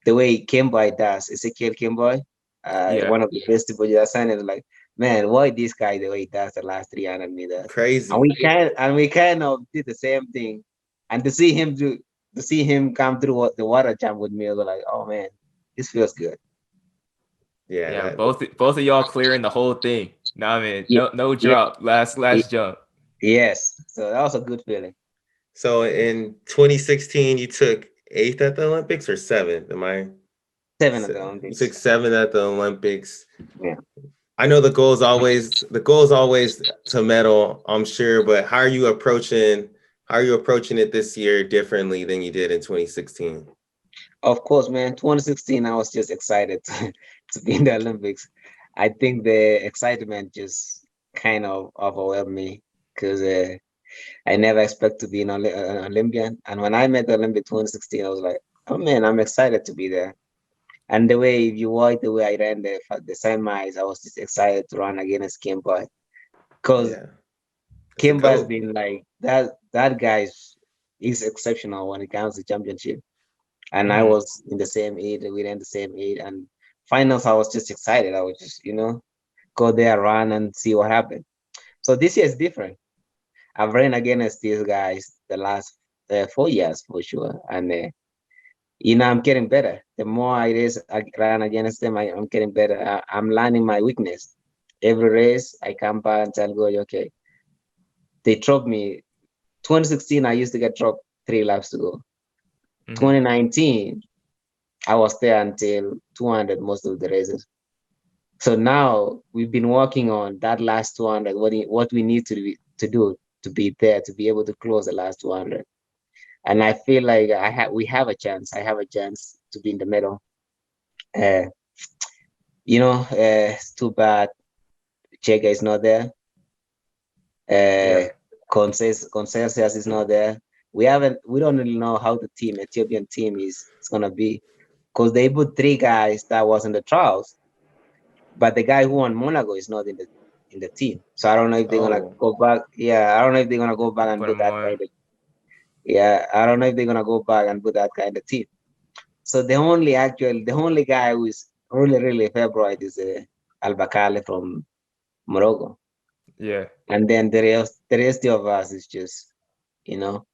The way Kimboy does, Ezekiel Kimboy, one of the best people I sent him, like, man, why this guy the way he does the last 300 meters? Crazy. And we kind of did the same thing. And to see him come through the water jump with me, I was like, oh man, this feels good. Yeah, both of y'all clearing the whole thing. No drop, last jump. Yes, so that was a good feeling. So in 2016, you took 8th at the Olympics or 7th? 7 at the Olympics. You took 7th at the Olympics. Yeah. I know the goal is always to medal, I'm sure, but how are you approaching it this year differently than you did in 2016? Of course, man. 2016, I was just excited to be in the Olympics. I think the excitement just kind of overwhelmed me because I never expect to be an Olympian. And when I met the Olympic 2016, I was like, oh man, I'm excited to be there. And the way if you watch the way I ran the semis, I was just excited to run against Kimba because Yeah, it's a Kimba has go. been like that. That guy is exceptional when it comes to championship. And I Mhm. was in the same age. We ran the same age, and finals. I was just excited. I was just go there, run, and see what happened. So this year is different. I've ran against these guys the last 4 years for sure, and I'm getting better. The more I run against them, I'm getting better. I'm learning my weakness. Every race, I come back and tell go, okay, they dropped me. 2016, I used to get dropped 3 laps to go. Mhm. 2019, I was there until 200 most of the races. So now we've been working on that last 200. What we need to do to be there to be able to close the last 200. And I feel like we have a chance. I have a chance to be in the middle. Uh, it's too bad Chega is not there. Yeah. Uh, Consensus is not there. We don't really know how the Ethiopian team is gonna be because they put 3 guys that was in the trials, but the guy who won Monaco is not in the team. So I don't know if they're gonna Oh, go back. Yeah, I don't know if they're gonna go back and Put put them that on. kind of. Yeah, I don't know if they're gonna go back and put that kind of team. So the only guy who is really favorite is Al Bakali from Morocco, Yeah. and then the rest of us is just you know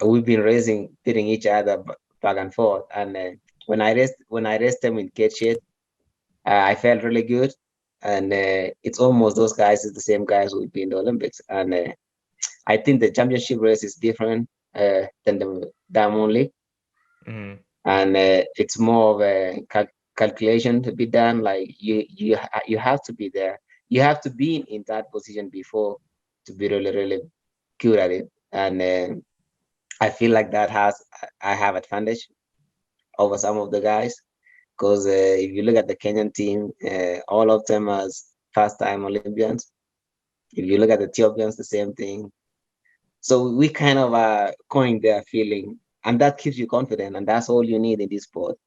we've been beating each other back and forth. And when I raced them in catch shit, I felt really good. And it's almost those guys is the same guys who will be in the Olympics. And I think the championship race is different than the Diamond League, Mhm. and it's more of a calculation to be done. Like you have to be there. You have to be in that position before to be really good at it. And I feel like I have advantage over some of the guys because if you look at the Kenyan team, all of them are first time Olympians. If you look at the Ethiopians, the same thing. So we kind of are going there feeling, and that keeps you confident, and that's all you need in this sport.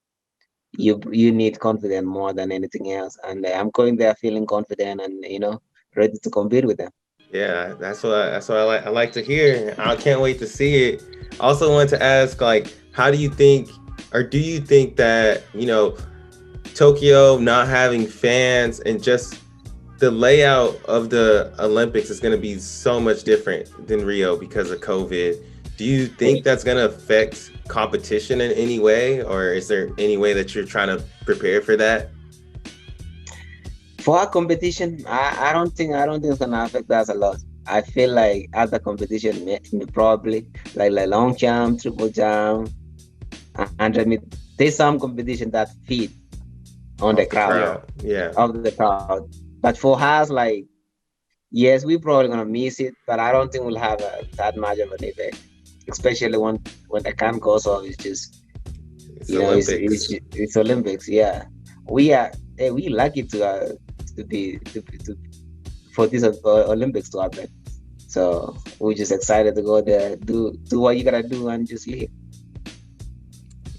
You need confidence more than anything else, and I'm going there feeling confident and ready to compete with them. yeah, that's what I like to hear. I can't wait to see it. I also want to ask, like, how do you think, or do you think that, Tokyo not having fans and just the layout of the Olympics is going to be so much different than Rio because of COVID? Do you think that's going to affect competition in any way, or is there any way that you're trying to prepare for that? For our competition, I don't think it's gonna affect us a lot. I feel like other competition probably like long jump, triple jump, 100 meters. There's some competition that feed on the Off the crowd Yeah. crowd, yeah. of the crowd. But for us, like yes, we're probably gonna miss it, but I don't think we'll have that much of an effect, especially when the camp goes off. It's just It's it's Olympics. it's Olympics. Yeah, we lucky to be to for this Olympics to happen. So we're just excited to go there, do what you gotta do, and just leave.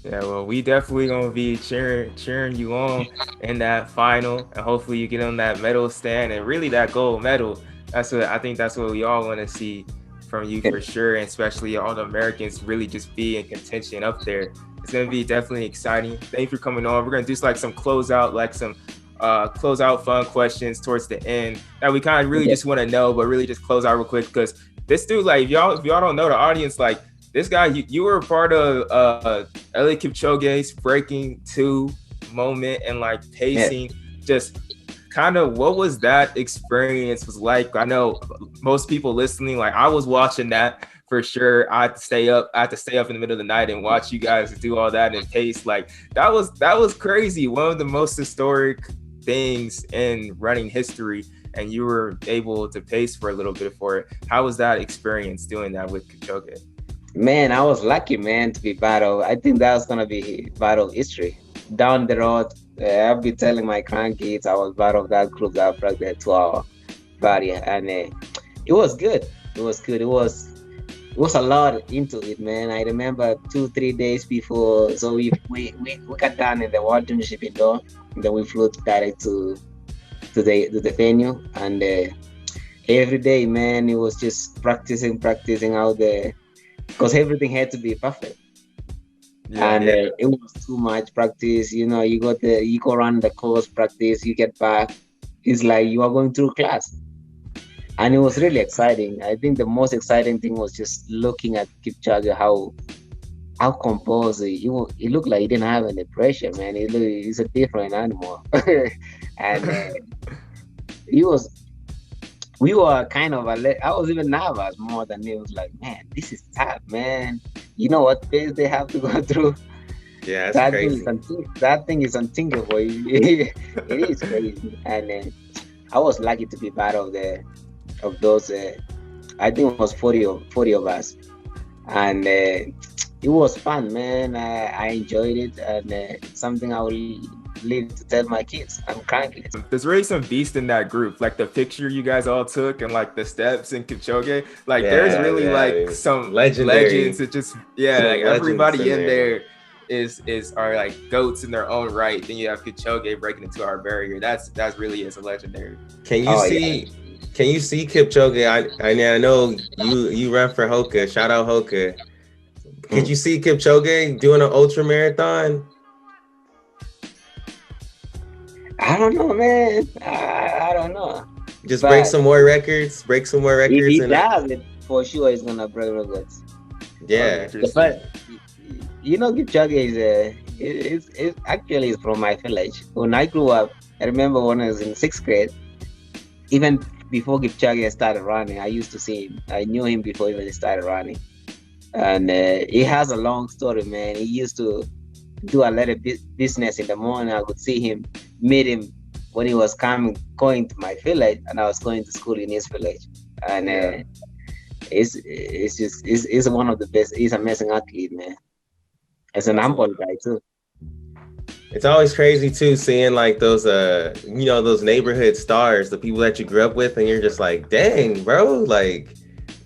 Yeah, well, we definitely gonna be cheering you on in that final, and hopefully you get on that medal stand and really that gold medal. That's what we all want to see from you for sure, and especially all the Americans really just be in contention up there. It's gonna be definitely exciting. Thank you for coming on. We're gonna do some closeout, like some closeout fun questions towards the end that we kind of really Okay. just want to know, but really just close out real quick because this dude, like, if y'all don't know, the audience, like, this guy, you were a part of Eliud Kipchoge's breaking two moment and like Yeah. pacing. Just kind of what was that experience was like? I know most people listening, like I was watching that for sure. I had to stay up. I had to stay up in the middle of the night and watch you guys do all that and pace. Like that was crazy. One of the most historic things in running history, and you were able to pace for a little bit for it. How was that experience doing that with Kipchoge? Man, I was lucky, man, to be part of. I think that was gonna be part of history. Down the road, I'll be telling my grandkids I was part of that group that broke the 2-hour barrier, and it was good. It was good. It was a lot into it, man. I remember 2-3 days before, so we got done in the World Championship indoor, and then we flew direct to the venue, and every day, man, it was just practicing out there, because everything had to be perfect. It was too much practice. You know, you go run the course, practice, you get back. It's like you are going through class. And it was really exciting. I think the most exciting thing was just looking at Kipchoge, how composed he looked like he didn't have any pressure, man. He's a different animal. And we were kind of, I was even nervous more than he was like, man, this is tough, man. You know what pace they have to go through? Yeah, that's crazy. That thing is unthinkable. It is crazy. And I was lucky to be part of those. I think it was 40 of us. And it was fun, man. I enjoyed it. And it's something I will live to tell my kids. I'm cranky. There's really some beast in that group, like the picture you guys all took and like the steps in Kipchoge. Like there's really like some legends. It just like everybody in there are like goats in their own right. Then you have Kipchoge breaking into our barrier. That's really is a legendary. Can you see Kipchoge? I know you run for Hoka. Shout out Hoka. Could you see Kipchoge doing an ultra marathon? I don't know, man. I don't know. Just break some more records. If he does it, for sure he's gonna break records. Yeah. But you know, Kipchoge is actually from my village. When I grew up, I remember when I was in 6th grade, even before Kipchoge started running, I used to see him. I knew him before even he started running. And he has a long story, man. He used to do a lot of business in the morning. I could meet him when he was going to my village, and I was going to school in his village. And he's one of the best. He's an amazing athlete, man. As an humble guy too. It's always crazy too, seeing like those those neighborhood stars, the people that you grew up with, and you're just like, dang, bro, like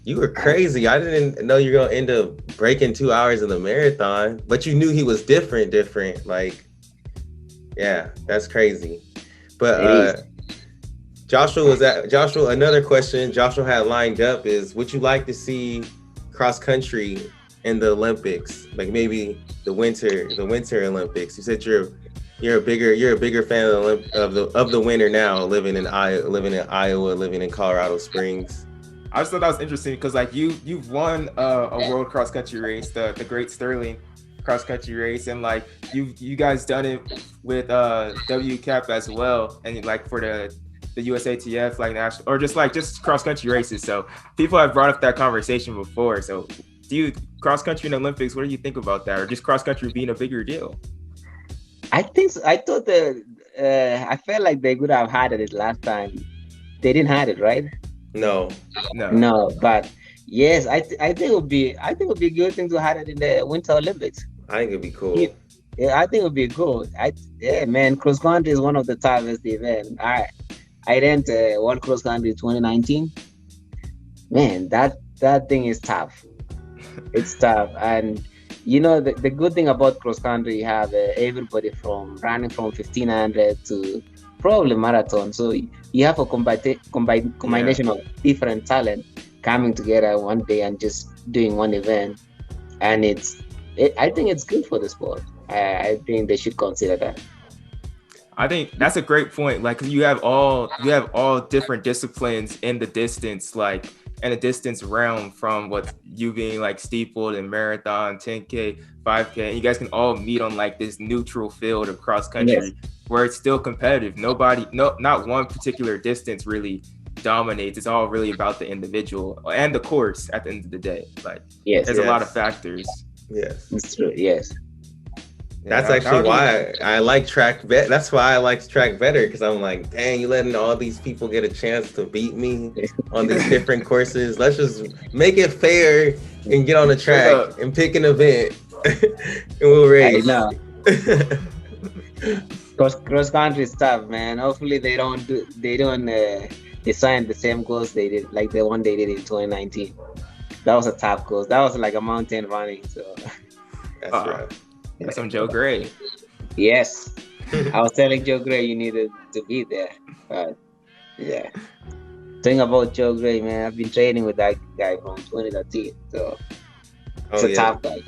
you were crazy. I didn't know you're gonna end up breaking 2 hours in the marathon, but you knew he was different. Like, yeah, that's crazy. But Joshua, another question Joshua had lined up is, would you like to see cross country in the Olympics, like maybe the winter Olympics? You said you're a bigger fan of the winter now, living in Iowa, living in Colorado Springs. I just thought that was interesting because like you've won a world cross country race, the Great Sterling cross country race, and like you guys done it with WCAP as well, and like for the USATF like national or just cross country races. So people have brought up that conversation before. So do you cross country in the Olympics? What do you think about that, or just cross country being a bigger deal? I think so. I thought I felt like they could have had it last time. They didn't have it, right? No. But yes, I think it would be a good thing to have it in the Winter Olympics. I think it'd be cool. Yeah, I think it would be cool. Man, cross country is one of the toughest events. I ran World Cross Country 2019. Man, that thing is tough. It's tough, and you know the good thing about cross country, you have everybody from running from 1500 to probably marathon. So you have a combination of different talent coming together one day and just doing one event, and I think it's good for the sport. I think they should consider that. I think that's a great point. Like you have all different disciplines in the distance, like in a distance realm, from what you being like steepled and marathon, 10K, 5K, and you guys can all meet on like this neutral field of cross country where it's still competitive. Not one particular distance really dominates. It's all really about the individual and the course at the end of the day. Like there's a lot of factors. Yes, it's true. Yes. That's Yeah, actually why I like track bet. That's why I like track better, because I'm like, dang, you letting all these people get a chance to beat me on these different courses. Let's just make it fair and get on the track and pick an event and we'll race. I know. Cross country stuff, man. Hopefully they don't design the same course they did, like the one they did in 2019. That was a tough course. That was like a mountain running. So That's right. That's some Joe Gray. Yes, I was telling Joe Gray you needed to be there. But yeah, thing about Joe Gray, man, I've been training with that guy from 2013. So it's a tough guy.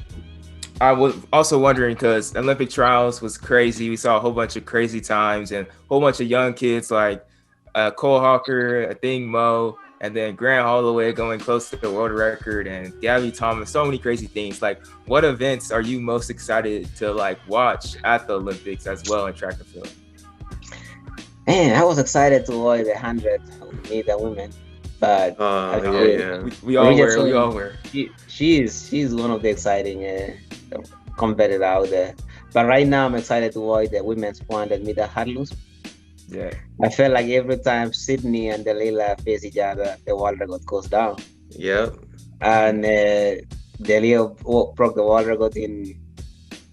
I was also wondering, because Olympic trials was crazy. We saw a whole bunch of crazy times and a whole bunch of young kids like Cole Hawker, I think Mo, and then Grant Holloway going close to the world record, and Gabby Thomas. So many crazy things. Like, what events are you most excited to like watch at the Olympics as well in track and field? Man, I was excited to watch the 100 meter women, but we all were. She's one of the exciting competitor out there. But right now, I'm excited to watch the women's 400 meter hurdles. Yeah, I felt like every time Sydney and Delilah face each other, the world record goes down. Yep. And Delilah broke the world record in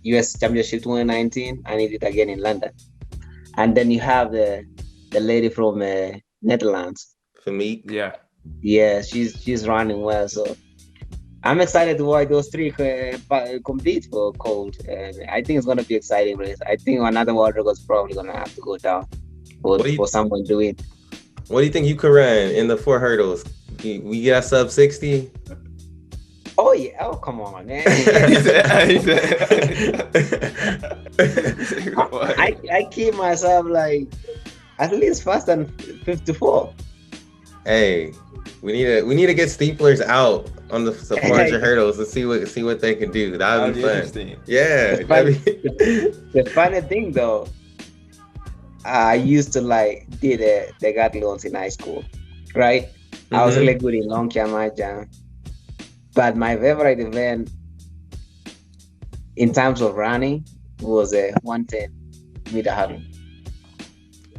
U.S. Championship 2019, and he did again in London. And then you have the lady from Netherlands. For me, yeah, she's running well. So I'm excited to watch those three compete for gold. I think it's going to be exciting race. I think another world record is probably going to have to go down for someone to win. What do you think you could run in the 4 hurdles? We got sub 60? Oh yeah! Oh come on, man! I keep myself like at least faster than 54. Hey, we need to get steeplers out on the 400 hurdles and see what they can do. That would be fun. Interesting. Yeah. The funny thing though, I used to did the decathlons in high school, right? Mm-hmm. I was really good in long jump, high jump, but my favorite event in terms of running was a 110 meter hurdle.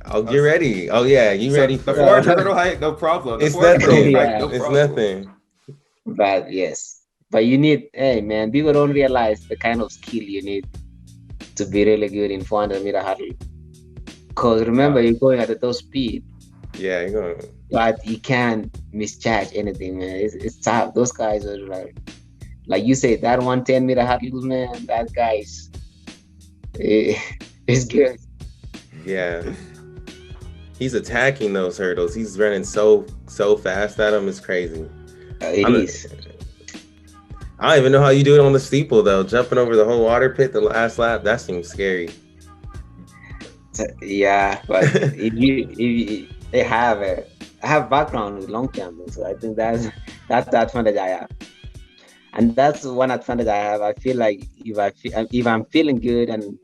Oh, get ready. Oh yeah, you ready for the 400 hurdle height? No problem. It's nothing. It's nothing. But yes, but you need, hey man, people don't realize the kind of skill you need to be really good in 400 meter hurdle. Because remember, you're going at a top speed. Yeah, you're going. But you can't misjudge anything, man. It's tough. Those guys are like you say, that 110 meter hurdle, man. That guy's is good. Yeah. He's attacking those hurdles. He's running so fast at them. It's crazy. It is. I don't even know how you do it on the steeple though. Jumping over the whole water pit the last lap, that seems scary. Yeah, but if they have I have background with long jumping, so I think that's the advantage I have, and that's one advantage I have. I feel like if I'm feeling good and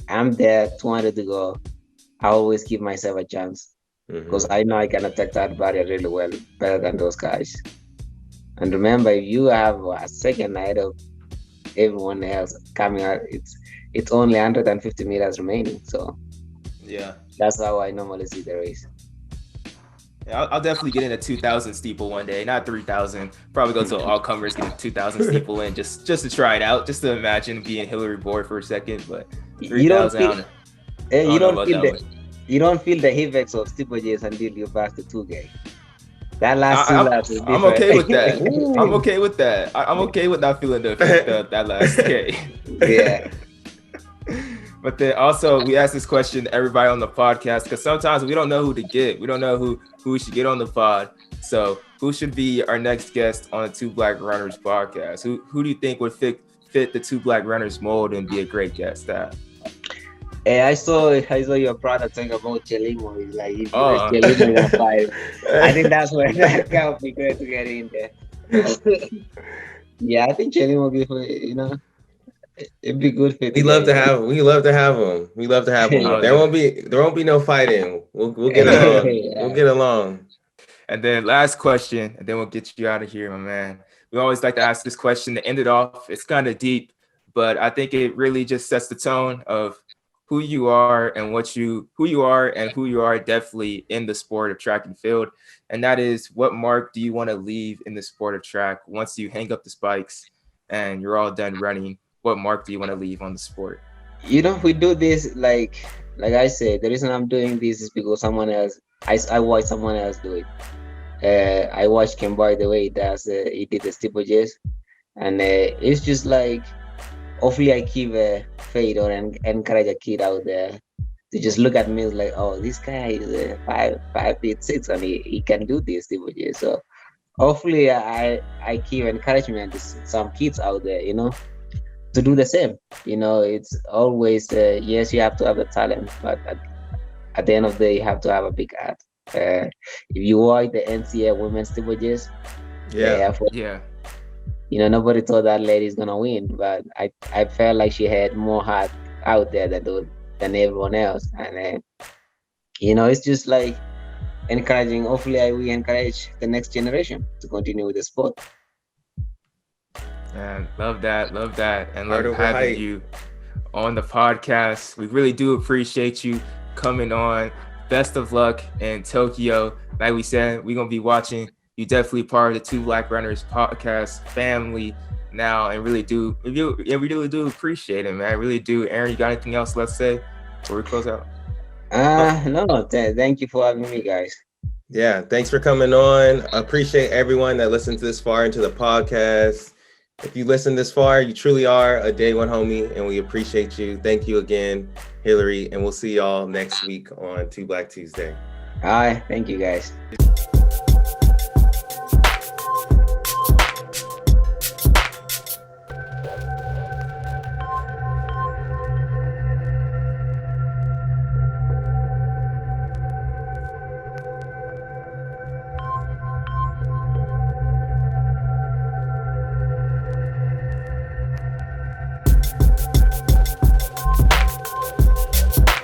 I'm there 200 to go, I always give myself a chance because I know I can attack that barrier really well, better than those guys. And remember, if you have a second ahead of everyone else coming out, it's only 150 meters remaining. So yeah, that's how I normally see the race. Yeah, I'll definitely get in a 2,000 steeple one day, not 3,000. Probably go to all comers, get a 2,000 steeple in just to try it out, just to imagine being Hillary Bor for a second. But 3,000. You don't feel the effects of Steeplechase until you pass the 2K. That last 2 laps is different. I'm okay with that. I'm okay with that. I'm okay with not feeling the effect of that last K. Yeah. But then also we ask this question to everybody on the podcast because sometimes we don't know who to get. We don't know who we should get on the pod. So who should be our next guest on the Two Black Runners podcast? Who do you think would fit the Two Black Runners mold and be a great guest at? Hey, I saw your brother talking about Chelimo. He's like, if Chelimo in 5. I think that's where that guy would be great to get in there. Yeah, I think Chelimo would be, it'd be good fit. We love to have him. There won't be no fighting. We'll get along. Yeah. We'll get along. And then last question, and then we'll get you out of here, my man. We always like to ask this question to end it off. It's kind of deep, but I think it really just sets the tone of who you are and who you are definitely in the sport of track and field. And that is, what mark do you want to leave in the sport of track once you hang up the spikes and you're all done running? What mark do you want to leave on the sport? We do this like I said, the reason I'm doing this is because someone else, I watch someone else do it. I watched Kim, by the way, he did the steeplechase, and it's just like, hopefully I keep faith or encourage a kid out there to just look at me like, oh, this guy is 5'6" and he can do this steeplechase. So hopefully I keep encouragement to some kids out there, to do the same. It's always yes, you have to have the talent, but at the end of the day, you have to have a big heart. If you watch the NCAA women's steeplechase, Yeah. Nobody thought that lady's gonna win, but I felt like she had more heart out there than everyone else, and it's just like encouraging. Hopefully, we encourage the next generation to continue with the sport. Man, love that, and Heart love over having height. you on the podcast. We really do appreciate you coming on. Best of luck in Tokyo. Like we said, we're gonna be watching. You definitely part of the Two Black Runners podcast family now, and we really do appreciate it, man. I really do. Aaron, you got anything else let's say before we close out? No, thank you for having me, guys. Yeah, thanks for coming on. I appreciate everyone that listened this far into the podcast. If you listen this far, you truly are a day one homie, and we appreciate you. Thank you again, Hillary, and we'll see y'all next week on Two Black Tuesday. All right, thank you, guys.